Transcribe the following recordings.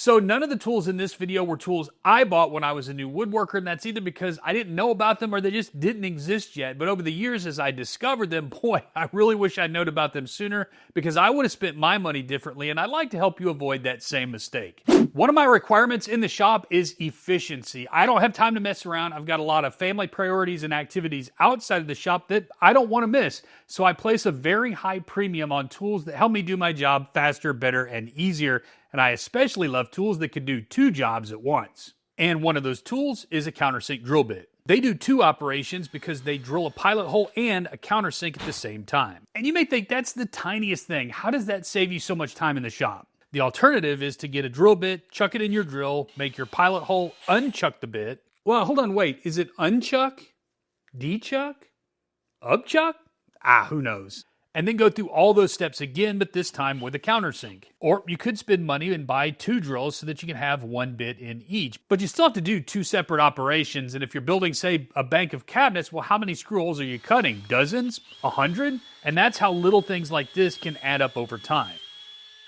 So none of the tools in this video were tools I bought when I was a new woodworker, and that's either because I didn't know about them or they just didn't exist yet. But over the years, as I discovered them, boy, I really wish I'd known about them sooner, because I would have spent my money differently, and I'd like to help you avoid that same mistake. One of my requirements in the shop is efficiency. I don't have time to mess around. I've got a lot of family priorities and activities outside of the shop that I don't want to miss. So I place a very high premium on tools that help me do my job faster, better, and easier. And I especially love tools that can do two jobs at once. And one of those tools is a countersink drill bit. They do two operations because they drill a pilot hole and a countersink at the same time. And you may think that's the tiniest thing. How does that save you so much time in the shop? The alternative is to get a drill bit, chuck it in your drill, make your pilot hole, unchuck the bit. Well, hold on, wait. Is it unchuck? Dechuck? Upchuck? Who knows? And then go through all those steps again, but this time with a countersink. Or you could spend money and buy two drills so that you can have one bit in each. But you still have to do two separate operations. And if you're building, say, a bank of cabinets, well, how many screw holes are you cutting? Dozens? 100? And that's how little things like this can add up over time.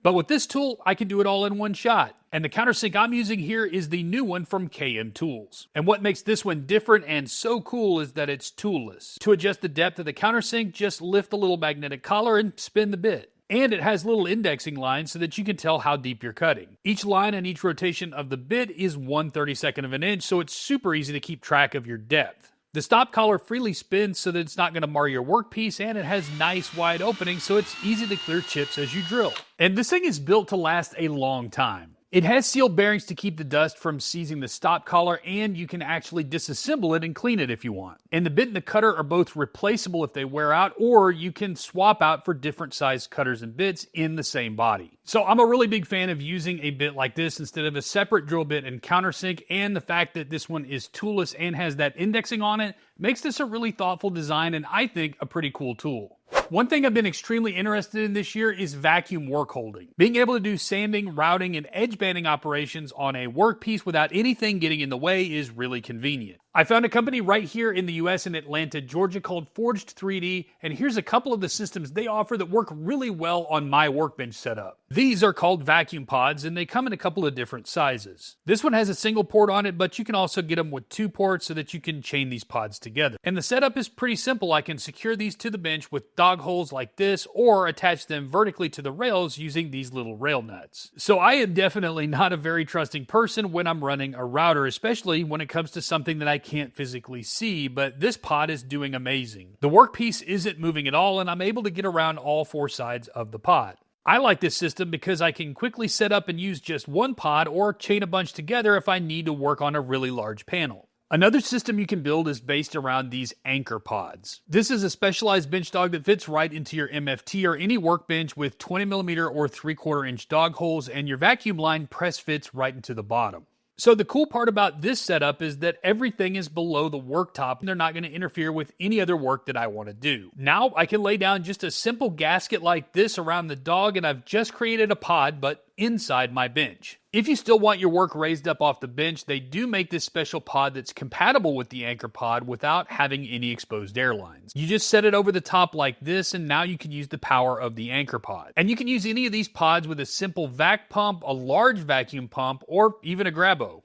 But with this tool, I can do it all in one shot. And the countersink I'm using here is the new one from KM Tools. And what makes this one different and so cool is that it's toolless. To adjust the depth of the countersink, just lift the little magnetic collar and spin the bit. And it has little indexing lines so that you can tell how deep you're cutting. Each line and each rotation of the bit is 1/32 of an inch, so it's super easy to keep track of your depth. The stop collar freely spins so that it's not going to mar your workpiece, and it has nice wide openings so it's easy to clear chips as you drill. And this thing is built to last a long time. It has sealed bearings to keep the dust from seizing the stop collar, and you can actually disassemble it and clean it if you want. And the bit and the cutter are both replaceable if they wear out, or you can swap out for different size cutters and bits in the same body. So I'm a really big fan of using a bit like this instead of a separate drill bit and countersink, and the fact that this one is toolless and has that indexing on it makes this a really thoughtful design and I think a pretty cool tool. One thing I've been extremely interested in this year is vacuum work holding. Being able to do sanding, routing, and edge banding operations on a workpiece without anything getting in the way is really convenient. I found a company right here in the US in Atlanta, Georgia called Forged 3D, and here's a couple of the systems they offer that work really well on my workbench setup. These are called vacuum pods, and they come in a couple of different sizes. This one has a single port on it, but you can also get them with two ports so that you can chain these pods together. And the setup is pretty simple. I can secure these to the bench with dog holes like this, or attach them vertically to the rails using these little rail nuts. So I am definitely not a very trusting person when I'm running a router, especially when it comes to something that I can't physically see, but this pod is doing amazing. The workpiece isn't moving at all, and I'm able to get around all four sides of the pod. I like this system because I can quickly set up and use just one pod or chain a bunch together if I need to work on a really large panel. Another system you can build is based around these anchor pods. This is a specialized bench dog that fits right into your MFT or any workbench with 20mm or 3/4 inch dog holes, and your vacuum line press fits right into the bottom. So the cool part about this setup is that everything is below the worktop and they're not going to interfere with any other work that I want to do. Now I can lay down just a simple gasket like this around the dog, and I've just created a pod, but inside my bench. If you still want your work raised up off the bench, they do make this special pod that's compatible with the anchor pod without having any exposed air lines. You just set it over the top like this, and now you can use the power of the anchor pod. And you can use any of these pods with a simple vac pump, a large vacuum pump, or even a grabo.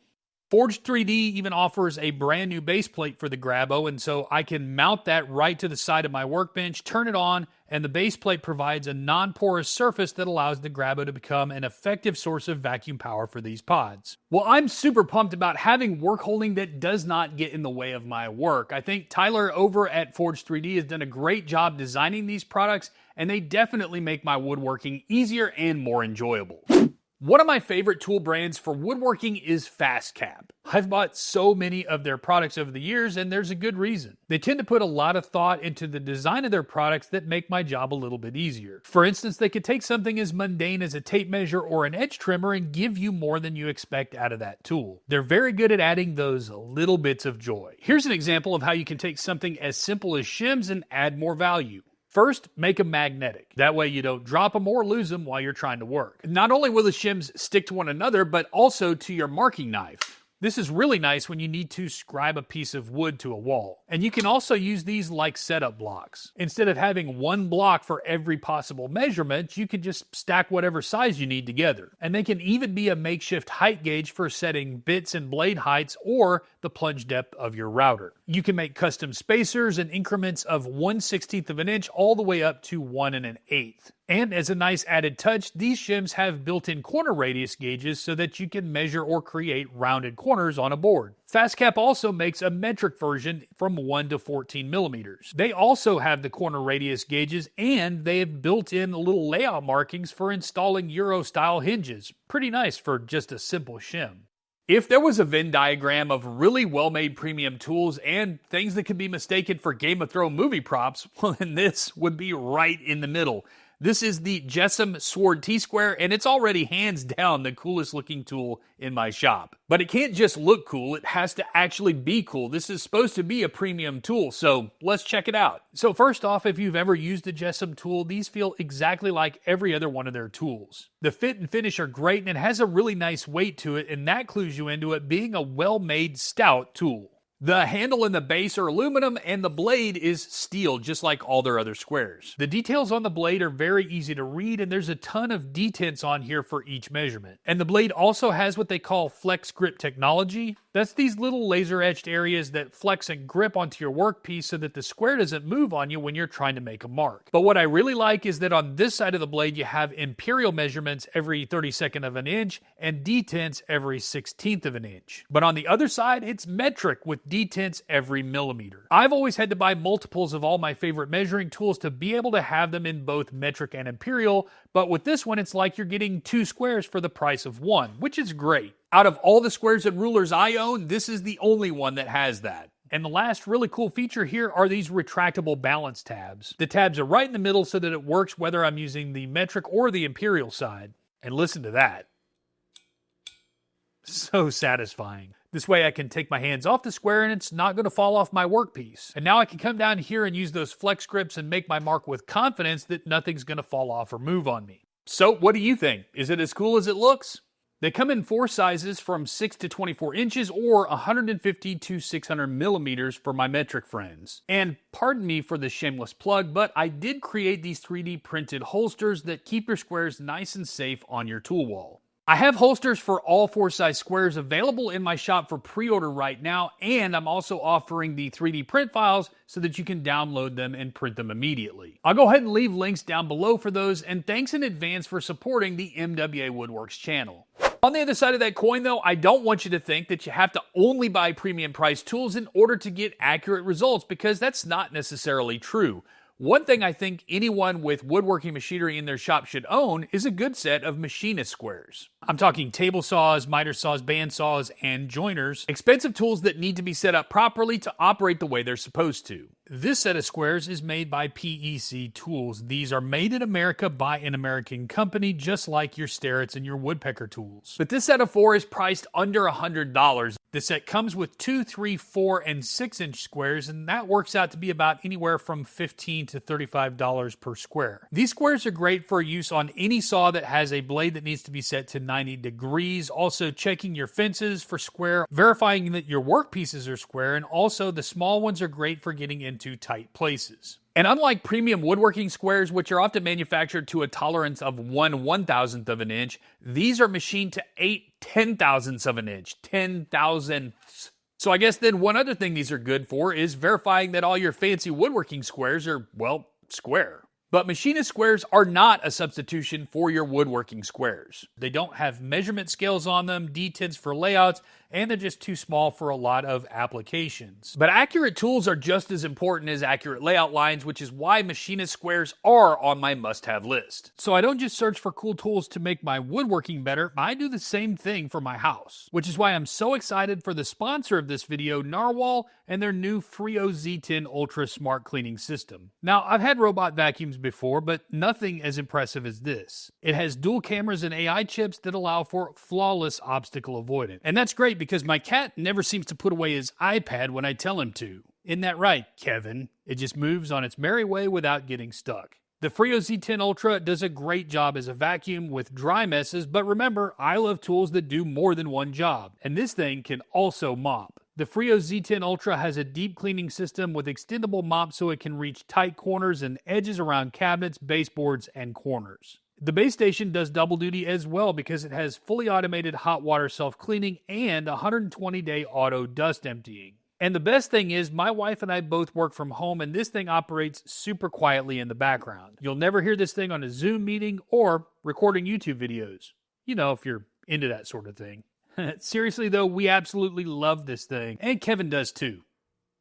Forged 3D even offers a brand new base plate for the grabo, and so I can mount that right to the side of my workbench, turn it on, and the base plate provides a non-porous surface that allows the grabo to become an effective source of vacuum power for these pods. Well, I'm super pumped about having work holding that does not get in the way of my work. I think Tyler over at Forged 3D has done a great job designing these products, and they definitely make my woodworking easier and more enjoyable. One of my favorite tool brands for woodworking is FastCap. I've bought so many of their products over the years, and there's a good reason. They tend to put a lot of thought into the design of their products that make my job a little bit easier. For instance, they could take something as mundane as a tape measure or an edge trimmer and give you more than you expect out of that tool. They're very good at adding those little bits of joy. Here's an example of how you can take something as simple as shims and add more value. First, make them magnetic. That way you don't drop them or lose them while you're trying to work. Not only will the shims stick to one another, but also to your marking knife. This is really nice when you need to scribe a piece of wood to a wall. And you can also use these like setup blocks. Instead of having one block for every possible measurement, you can just stack whatever size you need together. And they can even be a makeshift height gauge for setting bits and blade heights or the plunge depth of your router. You can make custom spacers in increments of 1/16 of an inch all the way up to 1 1/8. And as a nice added touch, these shims have built-in corner radius gauges so that you can measure or create rounded corners on a board. FastCap also makes a metric version from 1 to 14 millimeters. They also have the corner radius gauges, and they have built-in little layout markings for installing Euro-style hinges. Pretty nice for just a simple shim. If there was a Venn diagram of really well-made premium tools and things that could be mistaken for Game of Thrones movie props, well, then this would be right in the middle. This is the Jessam Sword T-Square, and it's already hands down the coolest looking tool in my shop. But it can't just look cool, it has to actually be cool. This is supposed to be a premium tool, so let's check it out. So first off, if you've ever used a Jessam tool, these feel exactly like every other one of their tools. The fit and finish are great, and it has a really nice weight to it, and that clues you into it being a well-made, stout tool. The handle and the base are aluminum, and the blade is steel, just like all their other squares. The details on the blade are very easy to read, and there's a ton of detents on here for each measurement. And the blade also has what they call flex grip technology. That's these little laser-etched areas that flex and grip onto your workpiece so that the square doesn't move on you when you're trying to make a mark. But what I really like is that on this side of the blade, you have imperial measurements every 32nd of an inch and detents every 16th of an inch. But on the other side, it's metric with detents every millimeter. I've always had to buy multiples of all my favorite measuring tools to be able to have them in both metric and imperial, but with this one, it's like you're getting 2 squares for the price of 1, which is great. Out of all the squares and rulers I own, this is the only one that has that. And the last really cool feature here are these retractable balance tabs. The tabs are right in the middle so that it works whether I'm using the metric or the imperial side. And listen to that. So satisfying. This way I can take my hands off the square and it's not going to fall off my workpiece. And now I can come down here and use those flex grips and make my mark with confidence that nothing's going to fall off or move on me. So what do you think? Is it as cool as it looks? They come in 4 sizes from 6 to 24 inches or 150 to 600 millimeters for my metric friends. And pardon me for the shameless plug, but I did create these 3D printed holsters that keep your squares nice and safe on your tool wall. I have holsters for all 4 size squares available in my shop for pre-order right now, and I'm also offering the 3D print files so that you can download them and print them immediately. I'll go ahead and leave links down below for those, and thanks in advance for supporting the MWA Woodworks channel. On the other side of that coin though, I don't want you to think that you have to only buy premium priced tools in order to get accurate results, because that's not necessarily true. One thing I think anyone with woodworking machinery in their shop should own is a good set of machinist squares. I'm talking table saws, miter saws, band saws, and joiners. Expensive tools that need to be set up properly to operate the way they're supposed to. This set of squares is made by PEC Tools. These are made in America by an American company, just like your Starretts and your woodpecker tools. But this set of 4 is priced under $100. The set comes with 2, 3, 4, and 6-inch squares, and that works out to be about anywhere from $15 to $35 per square. These squares are great for use on any saw that has a blade that needs to be set to 90 degrees, also checking your fences for square, verifying that your workpieces are square, and also the small ones are great for getting into tight places. And unlike premium woodworking squares, which are often manufactured to a tolerance of 1/1000th of an inch, these are machined to 8/10,000ths of an inch. 10,000ths. So I guess then one other thing these are good for is verifying that all your fancy woodworking squares are, well, square. But machinist squares are not a substitution for your woodworking squares. They don't have measurement scales on them, detents for layouts, and they're just too small for a lot of applications. But accurate tools are just as important as accurate layout lines, which is why machinist squares are on my must-have list. So I don't just search for cool tools to make my woodworking better, I do the same thing for my house. Which is why I'm so excited for the sponsor of this video, Narwal, and their new Freo Z10 Ultra Smart Cleaning System. Now, I've had robot vacuums before, but nothing as impressive as this. It has dual cameras and AI chips that allow for flawless obstacle avoidance. And that's great because my cat never seems to put away his iPad when I tell him to. Isn't that right, Kevin? It just moves on its merry way without getting stuck. The Freo Z10 Ultra does a great job as a vacuum with dry messes, but remember, I love tools that do more than one job, and this thing can also mop. The Freo Z10 Ultra has a deep cleaning system with extendable mop so it can reach tight corners and edges around cabinets, baseboards, and corners. The base station does double duty as well because it has fully automated hot water self-cleaning and 120-day auto dust emptying. And the best thing is, my wife and I both work from home, and this thing operates super quietly in the background. You'll never hear this thing on a Zoom meeting or recording YouTube videos. You know, if you're into that sort of thing. Seriously, though, we absolutely love this thing. And Kevin does too.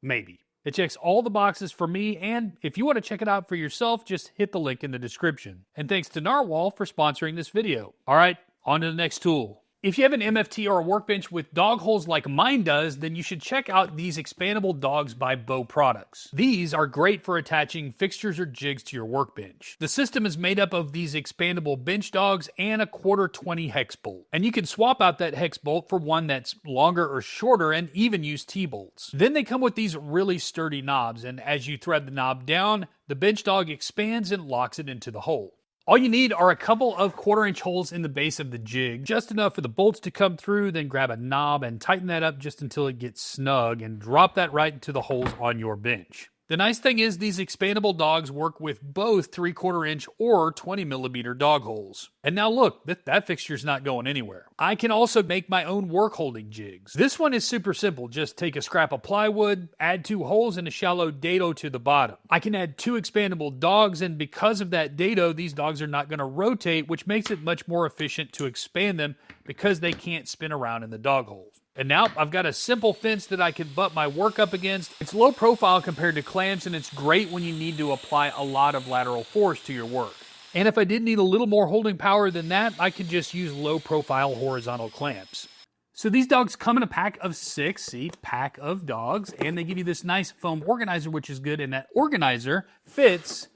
Maybe. It checks all the boxes for me, and if you want to check it out for yourself, just hit the link in the description. And thanks to Narwal for sponsoring this video. All right, on to the next tool. If you have an MFT or a workbench with dog holes like mine does, then you should check out these expandable dogs by Bow products. These are great for attaching fixtures or jigs to your workbench. The system is made up of these expandable bench dogs and a 1/4-20 hex bolt. And you can swap out that hex bolt for one that's longer or shorter and even use T-bolts. Then they come with these really sturdy knobs, and as you thread the knob down, the bench dog expands and locks it into the hole. All you need are a couple of 1/4-inch holes in the base of the jig, just enough for the bolts to come through, then grab a knob and tighten that up just until it gets snug and drop that right into the holes on your bench. The nice thing is these expandable dogs work with both 3/4-inch or 20mm dog holes. And now look, that fixture's not going anywhere. I can also make my own work holding jigs. This one is super simple. Just take a scrap of plywood, add 2 holes and a shallow dado to the bottom. I can add 2 expandable dogs, and because of that dado, these dogs are not going to rotate, which makes it much more efficient to expand them because they can't spin around in the dog holes. And now I've got a simple fence that I can butt my work up against. It's low profile compared to clamps, and it's great when you need to apply a lot of lateral force to your work. And if I did need a little more holding power than that, I could just use low profile horizontal clamps. So these dogs come in a pack of 6, see, pack of dogs, and they give you this nice foam organizer, which is good, and that organizer fits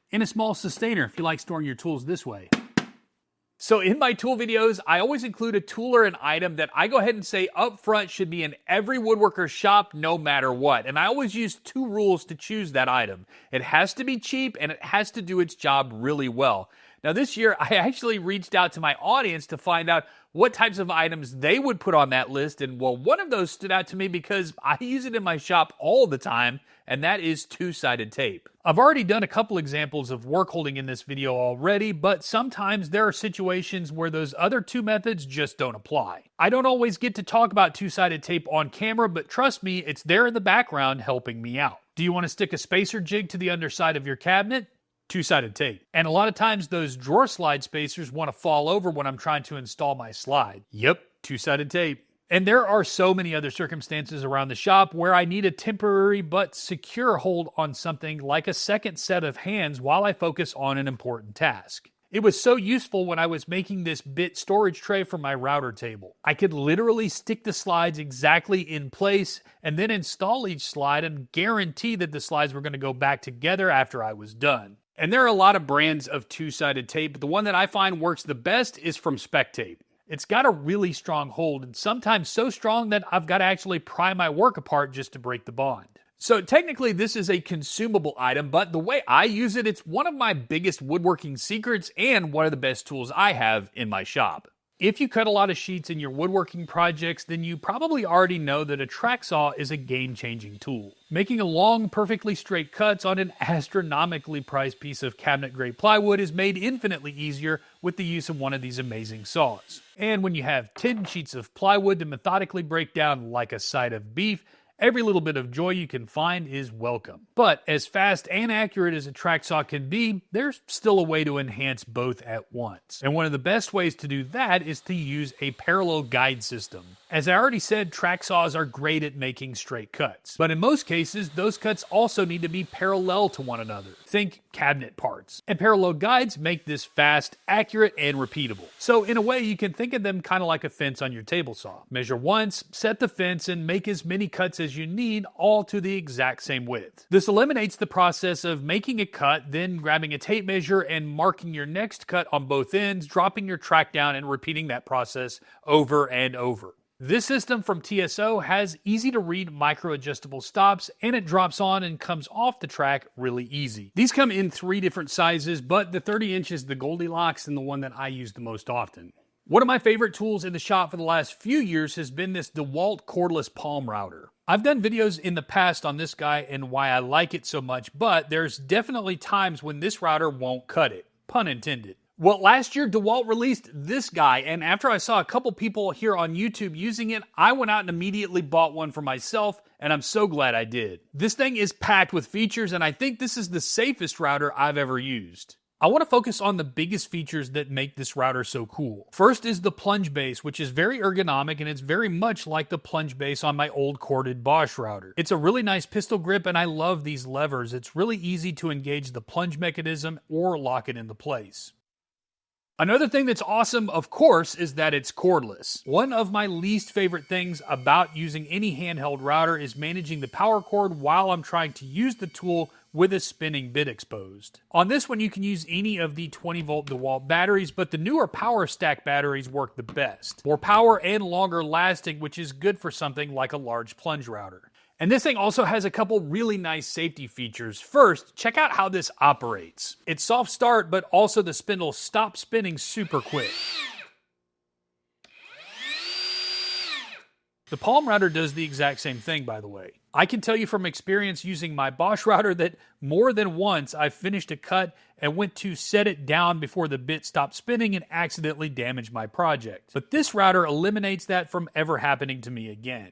in a small sustainer if you like storing your tools this way. So in my tool videos, I always include a tool or an item that I go ahead and say up front should be in every woodworker's shop no matter what. And I always use 2 rules to choose that item. It has to be cheap and it has to do its job really well. Now this year, I actually reached out to my audience to find out what types of items they would put on that list. And well, one of those stood out to me because I use it in my shop all the time, and that is 2-sided tape. I've already done a couple examples of work holding in this video already, but sometimes there are situations where those other 2 methods just don't apply. I don't always get to talk about 2-sided tape on camera, but trust me, it's there in the background helping me out. Do you want to stick a spacer jig to the underside of your cabinet? 2-sided tape. And a lot of times those drawer slide spacers want to fall over when I'm trying to install my slide. Yep, 2-sided tape. And there are so many other circumstances around the shop where I need a temporary but secure hold on something like a second set of hands while I focus on an important task. It was so useful when I was making this bit storage tray for my router table. I could literally stick the slides exactly in place and then install each slide and guarantee that the slides were going to go back together after I was done. And there are a lot of brands of 2-sided tape, but the one that I find works the best is from Spec Tape. It's got a really strong hold, and sometimes so strong that I've got to actually pry my work apart just to break the bond. So technically this is a consumable item, but the way I use it, it's one of my biggest woodworking secrets and one of the best tools I have in my shop. If you cut a lot of sheets in your woodworking projects, then you probably already know that a track saw is a game-changing tool. Making a long, perfectly straight cuts on an astronomically priced piece of cabinet-grade plywood is made infinitely easier with the use of one of these amazing saws. And when you have 10 sheets of plywood to methodically break down like a side of beef, every little bit of joy you can find is welcome. But as fast and accurate as a track saw can be, there's still a way to enhance both at once. And one of the best ways to do that is to use a parallel guide system. As I already said, track saws are great at making straight cuts. But in most cases, those cuts also need to be parallel to one another. Think cabinet parts. And parallel guides make this fast, accurate, and repeatable. So in a way, you can think of them kind of like a fence on your table saw. Measure once, set the fence, and make as many cuts as you need, all to the exact same width. This eliminates the process of making a cut, then grabbing a tape measure and marking your next cut on both ends, dropping your track down, and repeating that process over and over. This system from TSO has easy to read micro adjustable stops, and it drops on and comes off the track really easy. These come in 3 different sizes, but the 30 inch is the Goldilocks and the one that I use the most often. One of my favorite tools in the shop for the last few years has been this DeWalt cordless palm router. I've done videos in the past on this guy and why I like it so much, but there's definitely times when this router won't cut it. Pun intended. Well, last year DeWalt released this guy, and after I saw a couple people here on YouTube using it, I went out and immediately bought one for myself, and I'm so glad I did. This thing is packed with features, and I think this is the safest router I've ever used. I want to focus on the biggest features that make this router so cool. First is the plunge base, which is very ergonomic, and it's very much like the plunge base on my old corded Bosch router. It's a really nice pistol grip, and I love these levers. It's really easy to engage the plunge mechanism or lock it into place. Another thing that's awesome, of course, is that it's cordless. One of my least favorite things about using any handheld router is managing the power cord while I'm trying to use the tool with a spinning bit exposed. On this one, you can use any of the 20-volt DeWalt batteries, but the newer power stack batteries work the best. More power and longer lasting, which is good for something like a large plunge router. And this thing also has a couple really nice safety features. First, check out how this operates. It's soft start, but also the spindle stops spinning super quick. The palm router does the exact same thing, by the way. I can tell you from experience using my Bosch router that more than once I finished a cut and went to set it down before the bit stopped spinning and accidentally damaged my project. But this router eliminates that from ever happening to me again.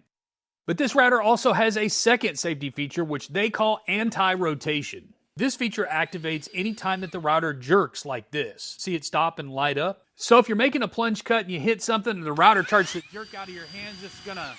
But this router also has a second safety feature, which they call anti-rotation. This feature activates anytime that the router jerks like this. See it stop and light up? So if you're making a plunge cut and you hit something and the router starts to jerk out of your hands, it's gonna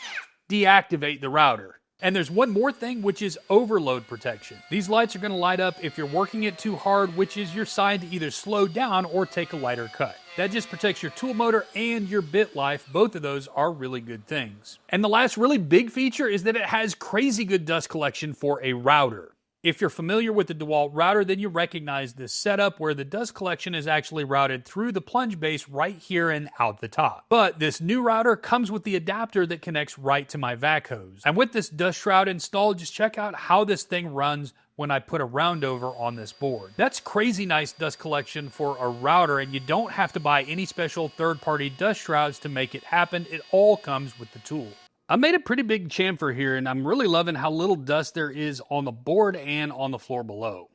deactivate the router. And there's one more thing, which is overload protection. These lights are gonna light up if you're working it too hard, which is your sign to either slow down or take a lighter cut. That just protects your tool motor and your bit life. Both of those are really good things. And the last really big feature is that it has crazy good dust collection for a router. If you're familiar with the DeWalt router, then you recognize this setup where the dust collection is actually routed through the plunge base right here and out the top. But this new router comes with the adapter that connects right to my vac hose. And with this dust shroud installed, just check out how this thing runs when I put a roundover on this board. That's crazy nice dust collection for a router, and you don't have to buy any special third-party dust shrouds to make it happen. It all comes with the tool. I made a pretty big chamfer here, and I'm really loving how little dust there is on the board and on the floor below.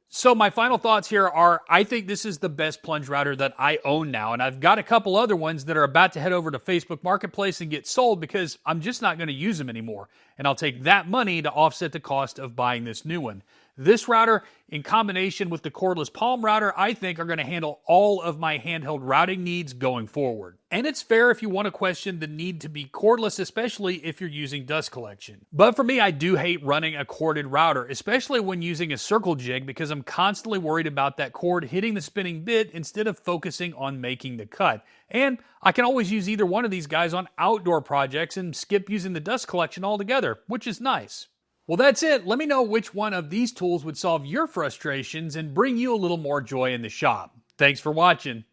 So my final thoughts here are, I think this is the best plunge router that I own now, and I've got a couple other ones that are about to head over to Facebook Marketplace and get sold because I'm just not going to use them anymore, and I'll take that money to offset the cost of buying this new one. This router, in combination with the cordless palm router, I think are going to handle all of my handheld routing needs going forward. And it's fair if you want to question the need to be cordless, especially if you're using dust collection. But for me, I do hate running a corded router, especially when using a circle jig, because I'm constantly worried about that cord hitting the spinning bit instead of focusing on making the cut. And I can always use either one of these guys on outdoor projects and skip using the dust collection altogether, which is nice. Well, that's it. Let me know which one of these tools would solve your frustrations and bring you a little more joy in the shop. Thanks for watching.